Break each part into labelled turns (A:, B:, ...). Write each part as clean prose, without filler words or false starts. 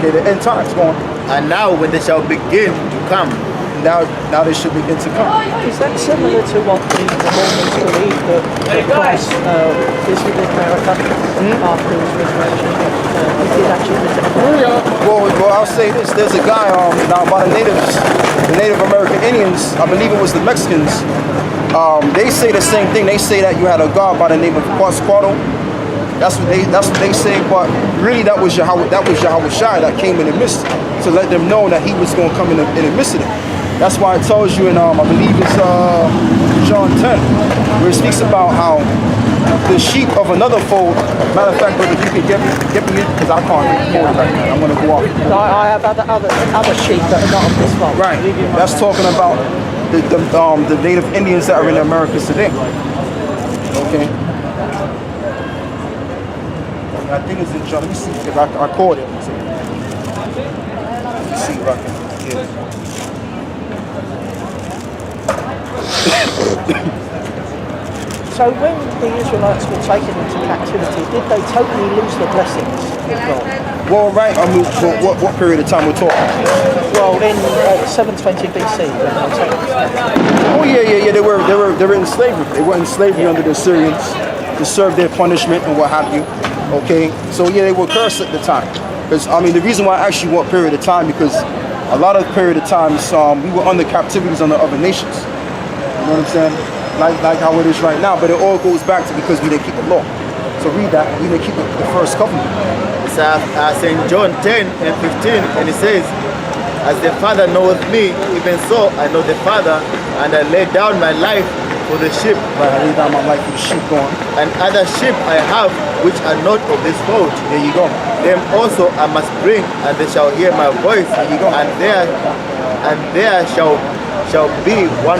A: Okay, the end times going.
B: And now when they shall begin to come.
A: Now they should begin to come.
C: Is that similar to what the Mormons believe that Christ visited America after his resurrection? He did actually visit America.
A: Well, I'll say this: there's a guy now by the Native American Indians. I believe it was the Mexicans. They say the same thing. They say that you had a god by the name of Quetzalcoatl. That's what they say. But really, that was Yahawashi that came in the midst to let them know that he was going to come in the midst of them. That's why it tells you in, I believe it's John 10, where it speaks about how the sheep of another fold, matter of fact, brother, if you can get me, because I can't record right now, I'm going to go off.
C: No, I have other sheep that are not of this fold.
A: Right, that's talking about the Native Indians that are in the Americas today. Okay. I think it's in John, let me see, because I caught it. Let me see if I can get it.
C: So when the Israelites were taken into captivity, did they totally lose the blessings of God?
A: Well, right. I mean, what period of time we're talking?
C: Well, in 720 BC, when they were taken.
A: Oh yeah. They were in slavery. They were in slavery under the Assyrians to serve their punishment and what have you. Okay. So yeah, they were cursed at the time. Because I mean, the reason why I asked you what period of time, because a lot of period of times we were under captivities under other nations. You know what I'm saying? Like how it is right now, but it all goes back to because we didn't keep the law. So read that, we didn't keep the first covenant.
B: It's in John 10 and 15, and it says, as the Father knoweth me, even so I know the Father, and I lay down my life for the sheep.
A: Right, I lay down my life for the sheep, going.
B: And other sheep I have, which are not of this fold.
A: There you go.
B: Them also I must bring, and they shall hear my voice.
A: There you go.
B: And there shall be one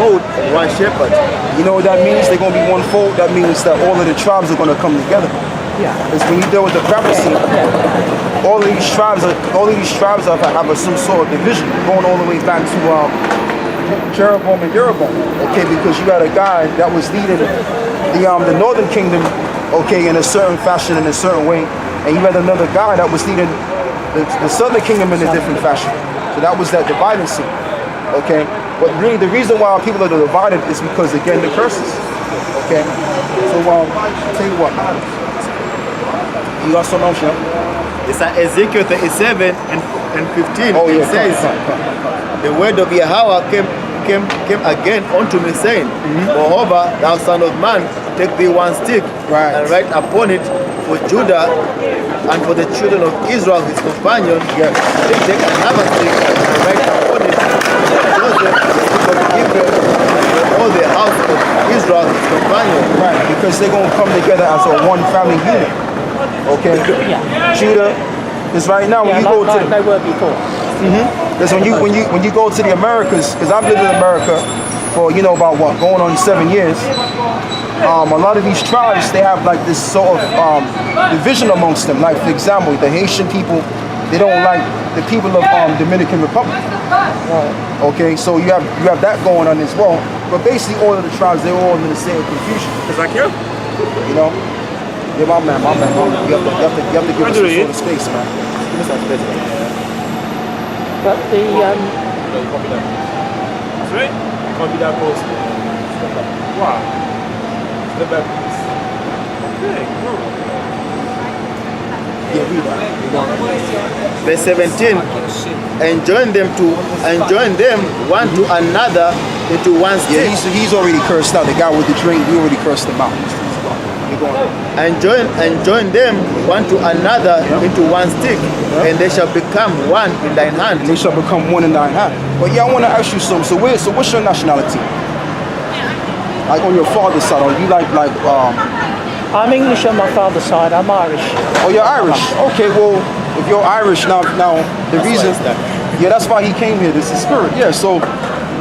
B: fold and one shepherd.
A: You know what that means? They're going to be one fold. That means that all of the tribes are going to come together.
C: Yeah.
A: Because when you deal with the prophecy, all of these tribes have some sort of division, going all the way back to Jeroboam and Jeroboam. Okay, because you had a guy that was leading the northern kingdom, okay, in a certain fashion, in a certain way, and you had another guy that was leading the southern kingdom in a different fashion. So that was that dividing scene. Okay, but really the reason why people are divided is because again the curses. Okay, so I'll tell you what, you got something else, yeah?
B: It's Ezekiel 37 and 15.
A: Oh yeah,
B: it says, the word of Yahweh came again unto me, saying, Moreover, thou son of man, take thee one stick, and write upon it for Judah and for the children of Israel, his companion.
A: Yes.
B: Take another stick and write upon it for Joseph, the Israel, for all the house of Israel, his companion.
A: Right, because they're going to come together as a one family unit. Okay, Judah. Because right now when you go to
C: they were before.
A: Because when you go to the Americas, because I've lived in America for about going on 7 years. A lot of these tribes, they have like this sort of division amongst them. Like for example, the Haitian people, they don't like the people of Dominican Republic. Okay, so you have that going on as well. But basically, all of the tribes, they're all in the same confusion.
D: Is that cute?
A: You know. Yeah, my man. You have to give us some sort of space, man. Give us that space, man.
C: But the
D: Sorry? Can't be that close. Wow. Step back, please. Okay, cool.
A: Yeah, read that.
B: Verse 17, and join them one to another into one stick.
A: Yeah, he's already cursed out. The guy with the drink, we already cursed him out.
B: And join them one to another into one stick, and they shall become one in thine hand.
A: They shall become one in thine hand. But yeah, I want to ask you something. So what's your nationality? Like on your father's side, are you like
C: I'm English on my father's side. I'm Irish.
A: Oh, you're Irish. Okay, well, if you're Irish now the reason, yeah, that's why he came here. This is spirit. Yeah. So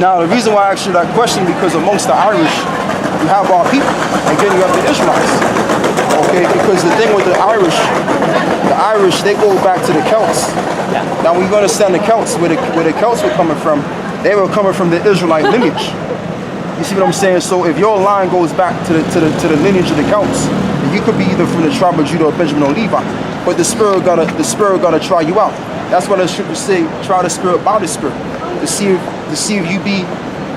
A: now the reason why I asked you that question, because amongst the Irish, you have our people, and then you have the Israelites. Okay, because the thing with the Irish, they go back to the Celts.
C: Yeah.
A: Now, when you understand the Celts, where the Celts were coming from, they were coming from the Israelite lineage. You see what I'm saying? So if your line goes back to the lineage of the Celts, then you could be either from the tribe of Judah or Benjamin or Levi. but the spirit gotta try you out. That's why the scriptures say, try the spirit by the spirit, to see if you be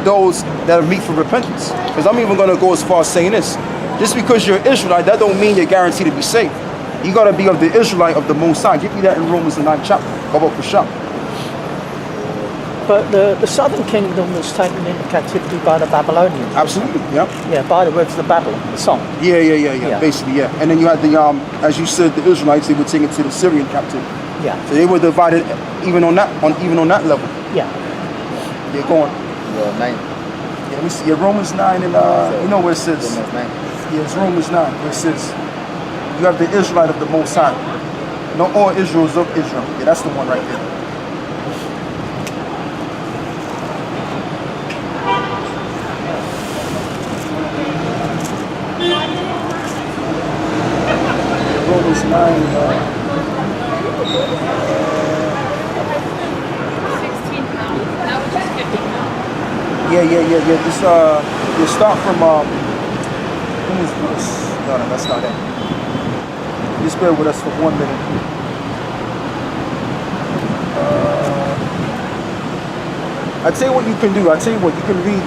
A: those that are meet for repentance. Because I'm even gonna go as far as saying this: just because you're an Israelite, that don't mean you're guaranteed to be saved. You gotta be of the Israelite of the Most High. Give me that in Romans the 9th chapter. Go up for shop.
C: But the southern kingdom was taken into captivity by the Babylonians.
A: Absolutely, yeah.
C: Yeah, by the rivers of Babylon, the song.
A: Yeah. Basically, yeah. And then you had the as you said, the Israelites, they were taken to the Syrian captivity.
C: Yeah.
A: So they were divided even on that level.
C: Yeah.
A: You're going.
B: 9.
A: Yeah, let me see. Yeah, Romans 9 and you know where it says.
B: Romans 9.
A: Yeah, it's Romans 9 where it says you have the Israelite of the Most High. No, all Israel is of Israel. Yeah, that's the one right there. Romans 9.
E: 16 pounds. That was just 50 pounds.
A: Yeah. This you start from when is this? No, that's not it. Just bear with us for 1 minute. I tell you what you can do. I tell you what you can read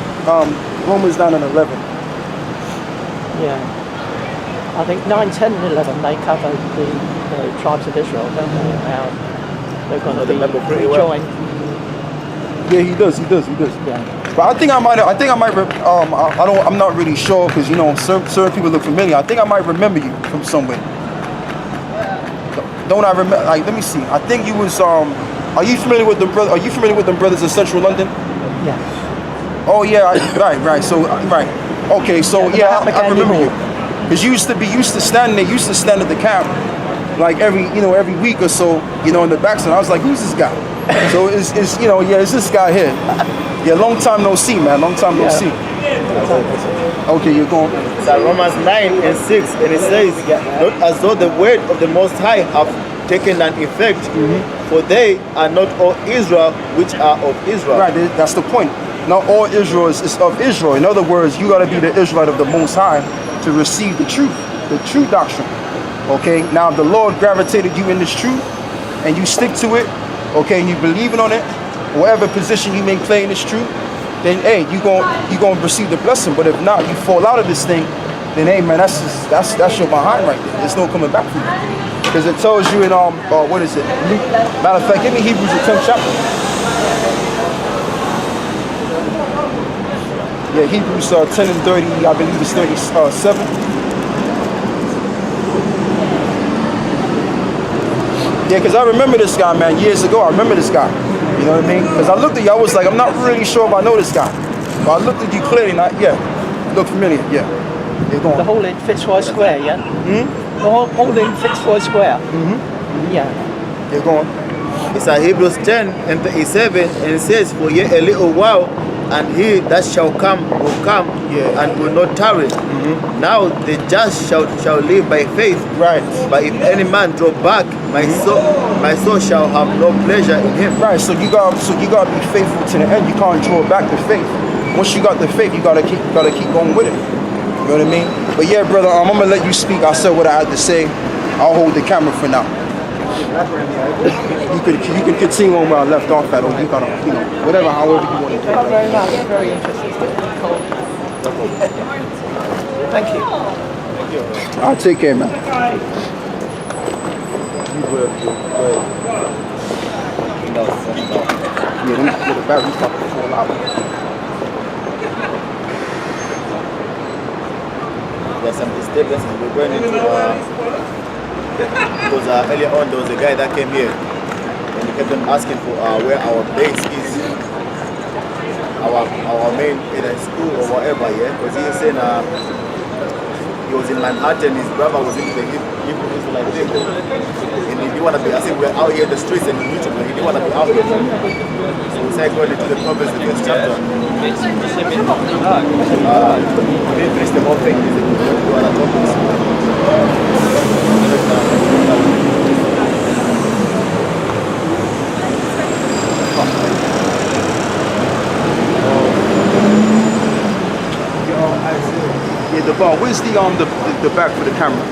A: Romans 9 and 11.
C: Yeah. I think 9, 10, and 11, they cover the tribes of Israel, don't they? How they're going to be rejoined.
A: Yeah, he does.
C: Yeah.
A: But I think I might. I'm not really sure because you know certain people look familiar. I think I might remember you from somewhere. Don't I remember? Like, let me see. I think you was. Are you familiar with the brother? Are you familiar with them brothers in Central London?
C: Yeah.
A: Oh yeah. Right. So right. Okay. So yeah, I remember you. Because you used to stand there. You used to stand at the camp, like every week or so. You know, in the backstand. I was like, who's this guy? So it's this guy here. Yeah, long time no see, man. Long time no see. Okay, you're going.
B: So Romans 9 and 6, and it says, not as though the word of the Most High have taken an effect, for they are not all Israel which are of Israel.
A: Right, that's the point. Not all Israel is of Israel. In other words, you got to be the Israelite of the Most High to receive the true doctrine. Okay, now if the Lord gravitated you in this truth, and you stick to it, okay, and you believing on it, whatever position you may play in this truth, then hey, you gonna receive the blessing. But if not, you fall out of this thing, then hey man, that's your behind right there. There's no coming back from you. Because it tells you in what is it? Luke. Matter of fact, give me Hebrews the 10th chapter. Yeah, Hebrews 10 and 30, I believe it's 37. Yeah, because I remember this guy, man, years ago. I remember this guy. You know what I mean? Because I looked at you, I was like, I'm not really sure if I know this guy. But I looked at you clearly, and look familiar, yeah.
C: The whole in Fitzroy Square, yeah?
A: Hmm?
C: The whole in Fitzroy Square. Yeah.
A: You're going.
B: It's Hebrews 10 and 37, and it says, for yet a little while, and he that shall come will come, and will not tarry. Now the just shall live by faith.
A: Right.
B: But if any man draw back, my soul shall have no pleasure in him.
A: Right. So you gotta be faithful to the end. You can't draw back the faith. Once you got the faith, you gotta keep going with it. You know what I mean? But yeah, brother, I'm gonna let you speak. I said what I had to say. I'll hold the camera for now. You can continue on where I left off at, or you gotta, whatever, however you want to do it.
C: Thank you very much. Very interesting. Thank you.
A: I'll take care, man. Yeah, let me get the battery stuff to fall out.
B: There's some disturbances. We're going into because earlier on there was a guy that came here and he kept on asking for where our base is, our main either school or whatever, because he was saying he was in Manhattan, his brother was into the Hebrew Israelite thing, and he didn't want to be, I think we're out here in the streets and he didn't want to be out here. So we started going into the Proverbs, the first chapter. We didn't finish the whole thing, we went to other topics.
A: Yeah, the bar. Where's the back for the camera?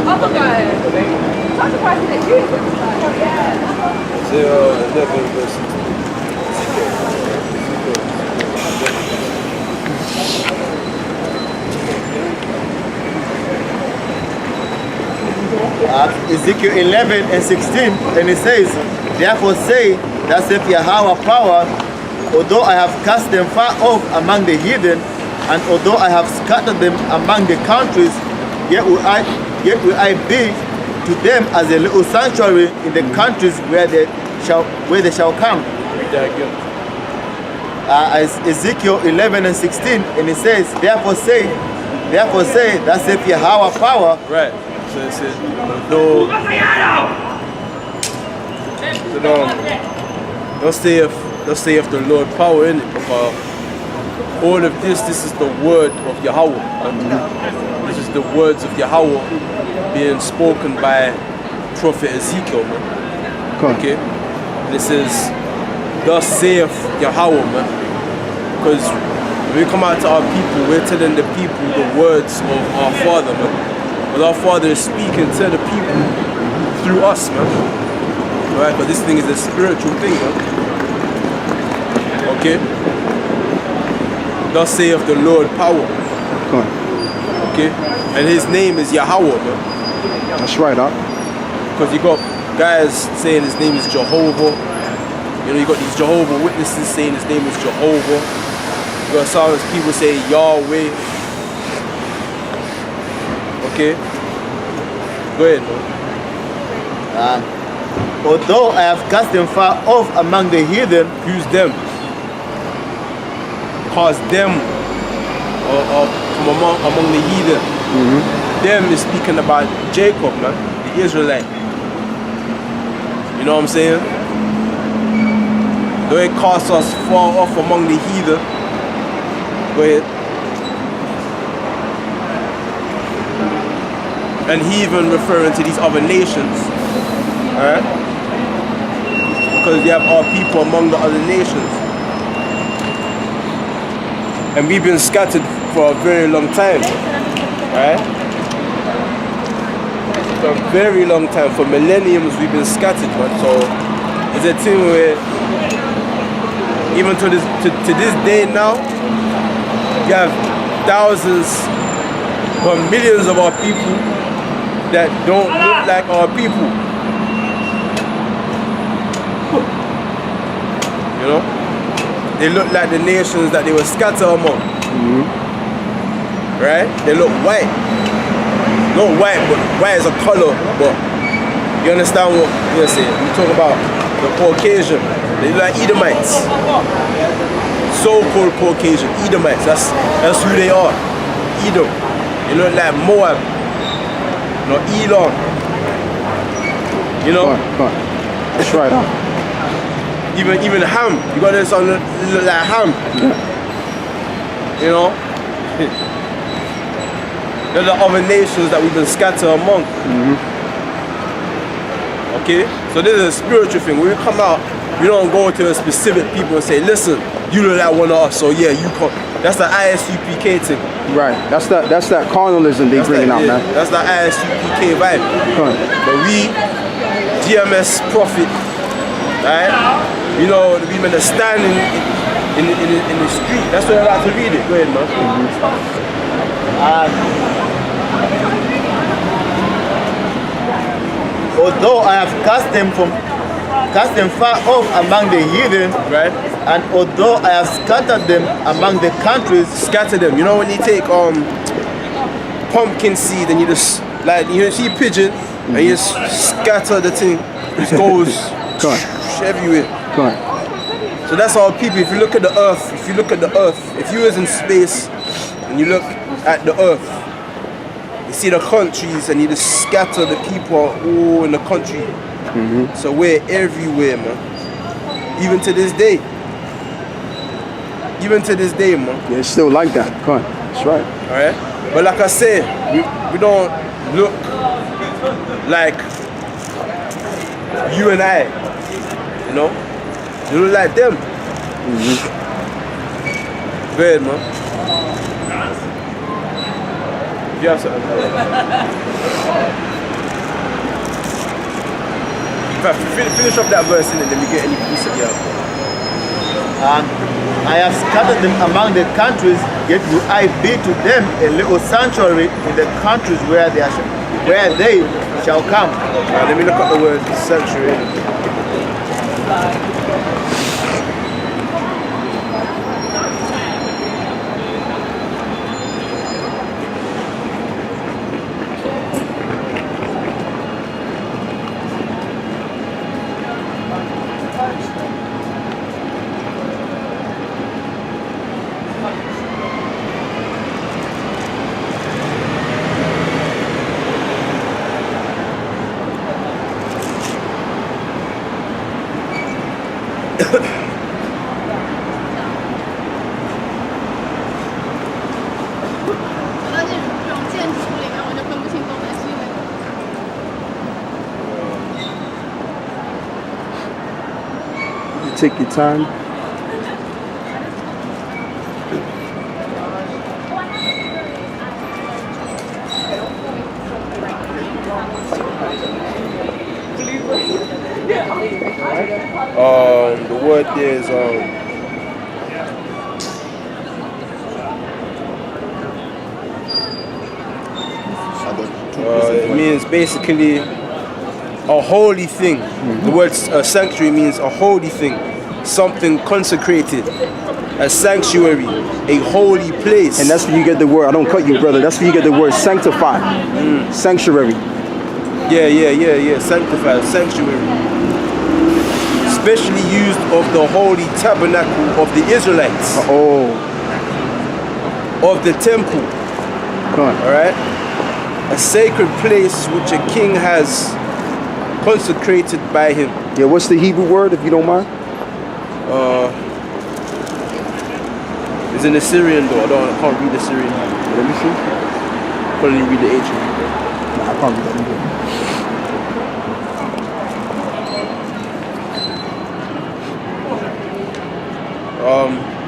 E: other guy. I'm surprised he didn't use him.
D: Isaiah 11 verse 16.
B: Ezekiel 11 and 16, and it says, therefore say, that saith Yahweh power, although I have cast them far off among the heathen, and although I have scattered them among the countries, yet will I be to them as a little sanctuary in the countries where they shall come. Ezekiel 11 and 16, and it says, therefore say, that saith Yahweh power.
D: Right. So it says, don't say if the Lord power in it, because all of this is the word of Yahweh. This is the words of Yahweh being spoken by Prophet Ezekiel, man. Okay? This is thus saith Yahweh, man. Because when we come out to our people, we're telling the people the words of our Father, man. Because our Father is speaking to the people through us, man. Alright, but this thing is a spiritual thing, man. Okay? Thus saith the Lord power. Okay? And his name is Yahweh, man.
A: That's right, huh?
D: Because you got guys saying his name is Jehovah. You know, you got these Jehovah Witnesses saying his name is Jehovah. You got some people say Yahweh. Okay? Go ahead, man.
B: Although I have cast them far off among the heathen.
D: Who's them? Cause them from among the heathen. Them is speaking about Jacob, man, the Israelite. You know what I'm saying? Though it casts us far off among the heathen. Go ahead. And heathen referring to these other nations. Alright? Because you have our people among the other nations. And we've been scattered for a very long time. Right? For a very long time. For millenniums we've been scattered, man. So it's a thing where even to this day now, you have thousands or millions of our people that don't look like our people. You know? They look like the nations that they were scattered among. Right? They look white. Not white, but white is a color, but you understand what you're saying? We talk about the Caucasian. They look like Edomites. So-called Caucasian, Edomites. That's who they are. Edom. They look like Moab. No, Elon. You know?
A: That's right, huh?
D: Even Ham, you got this on look like Ham. You know? They're the other nations that we've been scattered among. Okay? So this is a spiritual thing. When we come out, we don't go to a specific people and say, listen, you look like one of us, so yeah, you come. That's the ISUPK thing.
A: Right. That's that carnalism they bringing out, man.
D: That's the ISUPK vibe. But we, GMS Prophet, right? You know, the women are standing in the street. That's why I like to read it. Go ahead, man.
B: Although I have cast them far off among the heathen,
D: right?
B: And although I have scattered them among the countries.
D: Scatter them. You know when you take pumpkin seed and you just like you see pigeon and you just scatter the thing, it goes everywhere. So that's our people. If you look at the earth, if you was in space and you look at the earth, you see the countries and you just scatter the people all in the country. So we're everywhere, man. Even to this day. Man.
A: Yeah, it's still like that. That's right.
D: Alright? But like I said, we don't look like you and I. You know? You look like them. Go ahead, man. If you have something. brother, finish up that verse and then we get any piece of
B: I have scattered them among the countries, yet will I be to them a little sanctuary in the countries where they shall come.
D: Let me look up the word sanctuary.
A: Take your time.
D: The word there is it means basically a holy thing. The word sanctuary means a holy thing, something consecrated, a sanctuary, a holy place.
A: And that's where you get the word, I don't cut you, brother, that's where you get the word sanctify. Sanctuary.
D: Yeah, sanctified, sanctuary. Especially used of the holy tabernacle of the Israelites. Of the temple. Alright? A sacred place which a king has consecrated by him.
A: Yeah, what's the Hebrew word, if you don't mind?
D: It's in the Syrian though. I can't read the Syrian.
A: Let me see.
D: I can only read the ancient.
A: Nah, I can't read that either.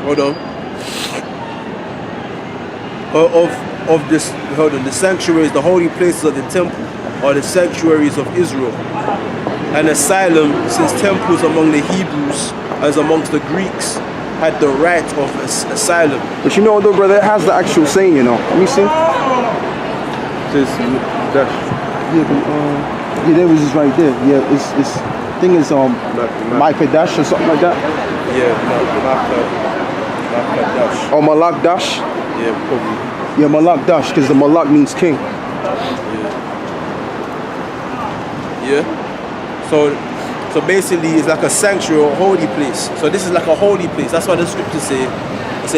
D: Hold on. The sanctuaries, the holy places of the temple, are the sanctuaries of Israel. An asylum, since temples among the Hebrews, as amongst the Greeks, had the right of asylum.
A: But you know though, brother, it has the actual saying, you know. Let me see. Yeah, there was just right there. Yeah, it's thing is Micah Dash or something like that.
D: Yeah, Malak Dash.
A: Or Malak Dash.
D: Yeah, probably.
A: Yeah, Malak Dash, because the Malak means king.
D: Yeah. So basically, it's like a sanctuary or holy place. So this is like a holy place. That's why the scriptures say,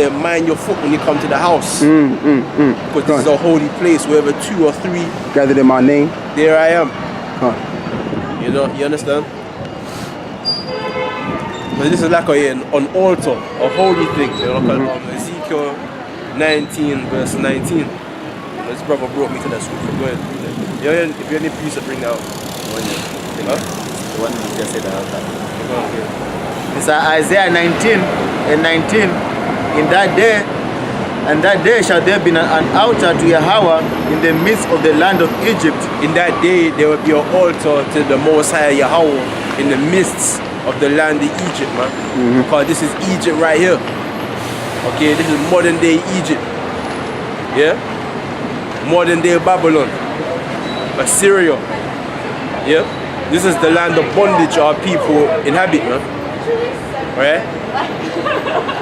D: mind your foot when you come to the house. Because this is a holy place. Wherever 2 or 3
A: gathered in my name,
D: there I am. You know, you understand? But this is like an altar, a holy thing. You know, like Ezekiel 19 verse 19. This brother brought me to that scripture. Go ahead. Yeah, if you have any piece to bring out.
B: The one you just said out there. It's Isaiah 19 and 19. In that day shall there be an altar to Yahweh in the midst of the land of Egypt.
D: In that day there will be an altar to the Most High Yahweh in the midst of the land of Egypt, man. Because this is Egypt right here. Okay, this is modern day Egypt. Yeah? Modern day Babylon. Assyria. Yeah? This is the land of bondage our people inhabit, man. Right?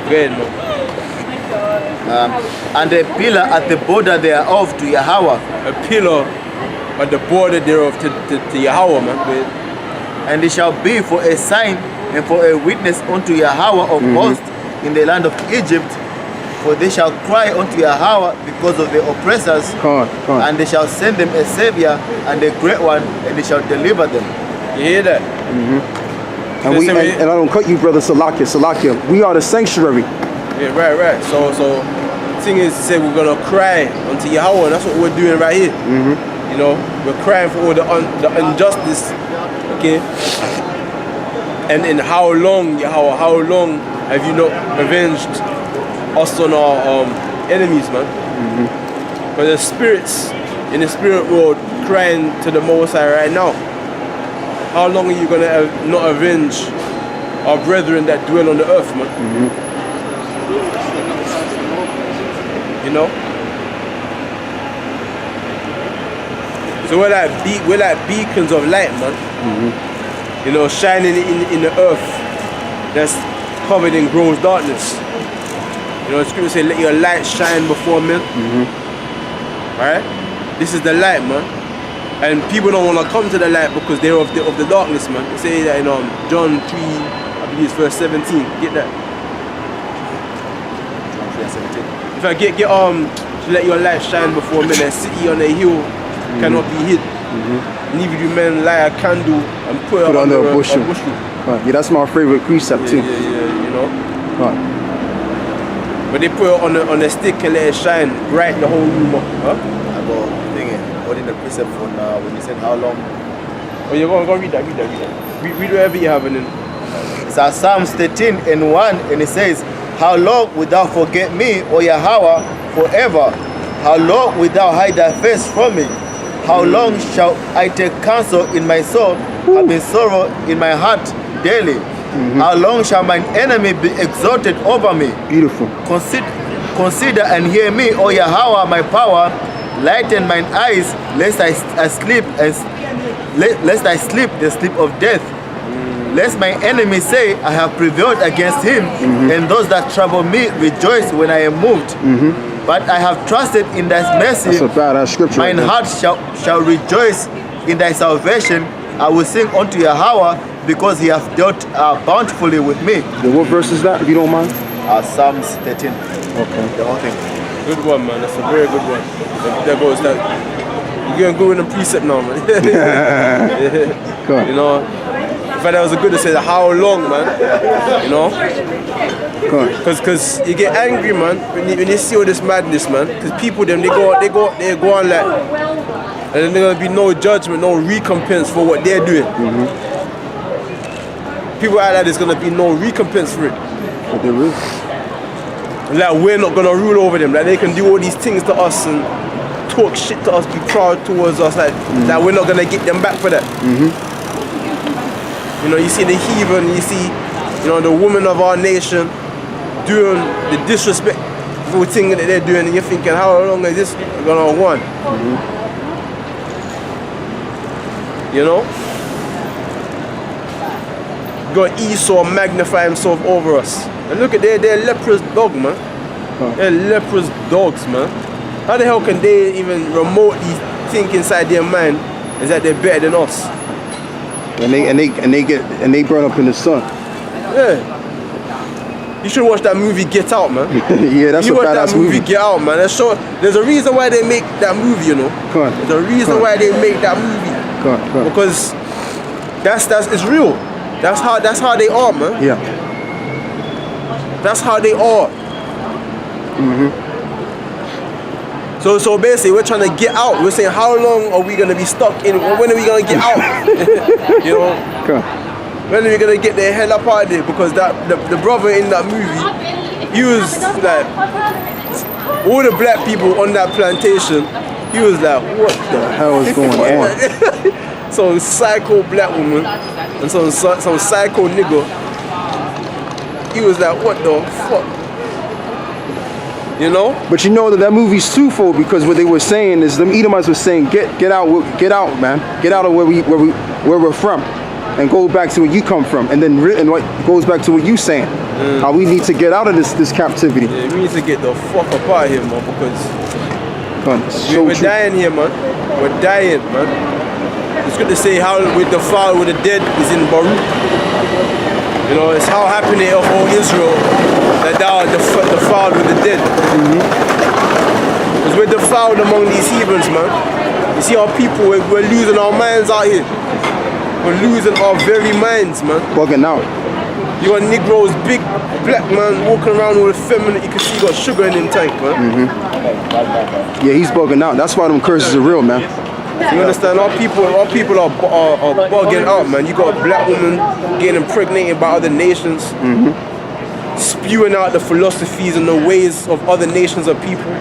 D: Go ahead, man.
B: And a pillar at the border thereof to Yahweh.
D: A pillar at the border thereof to Yahweh, man.
B: And it shall be for a sign and for a witness unto Yahweh of hosts in the land of Egypt. For they shall cry unto Yahweh because of the oppressors. And they shall send them a savior and a great one, and they shall deliver them.
D: You hear that?
A: And I don't cut you, brother Salakia. We are the sanctuary.
D: Yeah, right. So the thing is to say we're gonna cry unto Yahweh, and that's what we're doing right here. You know, we're crying for all the injustice. Okay. And in how long, Yahweh, how long have you not avenged us on our enemies, man? But the spirits in the spirit world crying to the Most High right now. how long are you going to not avenge our brethren that dwell on the earth, man? You know? So we're like beacons of light, man. You know, shining in the earth that's covered in gross darkness. You know, the scripture says, let your light shine before men. Right? This is the light, man. And people don't want to come to the light because they're of the darkness, man. They say that in John 3, I believe it's verse 17. Get that?
B: John 3:17.
D: If I get to let your light shine before men, a city on a hill cannot be hid. Neither do men light a candle and put it under a bushel.
A: Right. Yeah, that's my favorite precept too.
D: Yeah, you know.
A: Right.
D: But they put it on a stick and let it shine bright the whole room up. Huh?
B: About thinking, holding the precept on when you said how long.
D: Oh, you're going to read that. Read whatever you have and then.
B: It's Psalms 13:1, and it says, how long wilt thou forget me, O Yahweh, forever? How long wilt thou hide thy face from me? How long shall I take counsel in my soul, have in sorrow in my heart daily? How long shall mine enemy be exalted over me?
A: Beautiful.
B: Consider and hear me, O Yahweh, my power. Lighten mine eyes, lest I sleep the sleep of death. Lest my enemy say, I have prevailed against him, and those that trouble me rejoice when I am moved. But I have trusted in thy mercy.
A: That's a badass scripture.
B: Mine heart shall rejoice in thy salvation. I will sing unto Yahweh, because he hath dealt bountifully with me.
A: What verse is that, if you don't mind?
B: Psalms 13.
A: Okay.
B: The whole thing.
D: Good one, man. That's a very good one. There goes that. You're going to go in the precept now, man.
A: Good.
D: You know, in fact, that was a good to say how long, man. You know? Because you get angry, man, when you see all this madness, man. Because people, them, they go on like, and then there's gonna be no judgment, no recompense for what they're doing. People act like there's gonna be no recompense for it.
A: But there is.
D: Like we're not gonna rule over them. Like they can do all these things to us and talk shit to us, be proud towards us. Like we're not gonna get them back for that. You know, you see the heathen, you see, you know, the women of our nation doing the disrespectful thing that they're doing, and you're thinking, how long is this gonna go on? You know? God Esau magnify himself over us. And look at they're leprous dog, man. They're leprous dogs, man. How the hell can they even remotely think inside their mind is that they're better than us?
A: And they burn up in the sun.
D: Yeah. You should watch that movie Get Out, man.
A: Yeah, that's
D: you
A: a
D: watch
A: badass
D: that movie Get Out, man. There's a reason why they make that movie, you know. There's a reason why they make that movie. Because that's it's real. That's how they are, man.
A: Yeah.
D: That's how they are. So basically, we're trying to get out. We're saying, how long are we gonna be stuck in? When are we gonna get out? You know. When are we gonna get the hell up out of there? Because the brother in that movie, he was like, all the black people on that plantation, he was like, what the
A: hell is going on?
D: Some psycho black woman and some psycho nigga. He was like, what the fuck? You know?
A: But you know that movie's twofold, because what they were saying is them Edomites were saying, get out, man, get out of where we're from, and go back to where you come from, and then what goes back to what you saying, how we need to get out of this captivity.
D: Yeah, we need to get the fuck up out of here, man, because we're dying here, man. We're dying, man. It's good to say how with the defiled with the dead is in Baruch. You know, it's how happening of all Israel that thou art defiled with the dead. Because we're defiled among these heathens, man. You see our people, we're losing our minds out here. We're losing our very minds, man.
A: Bugging out.
D: You got Negroes, big black man walking around with effeminate, you can see he got sugar in him tank, man.
A: Yeah, he's bugging out. That's why them curses are real, man.
D: You understand? Our people are bugging out, man. You got a black woman getting impregnated by other nations, spewing out the philosophies and the ways of other nations of people.